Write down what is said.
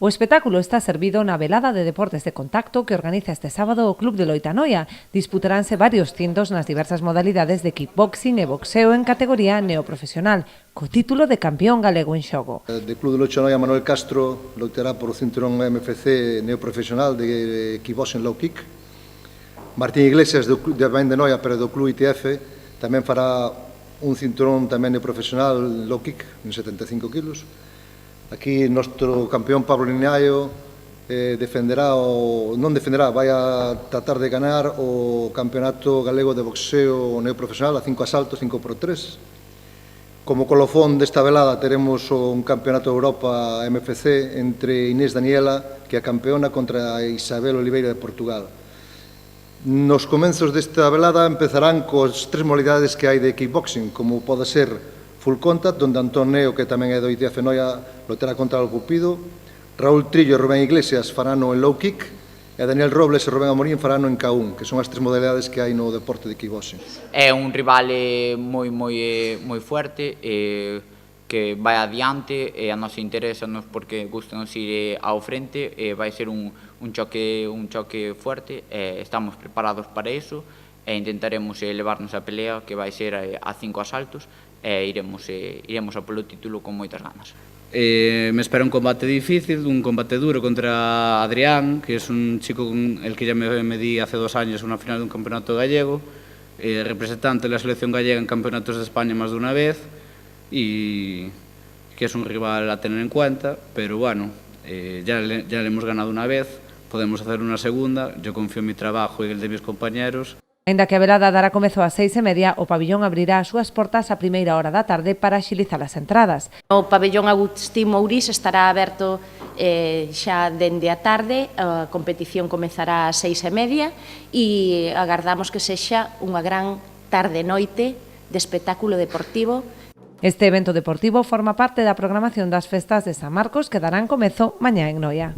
O espectáculo está servido na velada de deportes de contacto que organiza este sábado o Club de Loita Noia. Disputaránse varios cintos nas diversas modalidades de kickboxing e boxeo en categoría neoprofesional, co título de campeón galego en xogo. De Club de Loita Noia, Manuel Castro loitará por o cinturón MFC neoprofesional de kickboxing low kick. Martín Iglesias, tamén de Noia, pero do Club ITF, tamén fará un cinturón tamén neoprofesional low kick, en 75 kilos. Aquí, nuestro campeón Pablo Linaio vai a tratar de ganar o Campeonato Galego de Boxeo Neoprofesional a 5 asaltos, 5x3. Como colofón desta velada teremos un Campeonato de Europa MFC entre Inés Daniela, que é a campeona, contra Isabel Oliveira de Portugal. Nos comenzos desta velada empezarán cos 3 modalidades que hai de kickboxing, como pode ser full contact, donde Antón Neo, que tamén é do ITF Noia, lotará contra o Cupido, Raúl Trillo e Rubén Iglesias farán en low kick, e Daniel Robles e Rubén Amorín farán en K1, que son as 3 modalidades que hai no deporte de kickboxing. É un rival moi fuerte, que vai adiante, e a nos interesanos porque gustanos ir ao frente, vai ser un choque fuerte, estamos preparados para iso, e intentaremos levarnos a pelea, que vai ser a 5 asaltos, e iremos a polo título con moitas ganas. Me espera un combate difícil, un combate duro contra Adrián, que es un chico con el que ya me di hace 2 años una final de un campeonato gallego, representante de la selección gallega en campeonatos de España más de una vez, y que es un rival a tener en cuenta, pero bueno, ya le hemos ganado una vez, podemos hacer una segunda, yo confío en mi trabajo y en el de mis compañeros. Aínda que a velada dará comezo ás 6:30, o pabillón abrirá as súas portas a primeira hora da tarde para axilizar as entradas. O pabillón Agustín Mourís estará aberto xa dende a tarde, a competición comezará ás 6:30 e agardamos que sexa unha gran tarde-noite de espectáculo deportivo. Este evento deportivo forma parte da programación das festas de San Marcos que darán comezo mañá en Noia.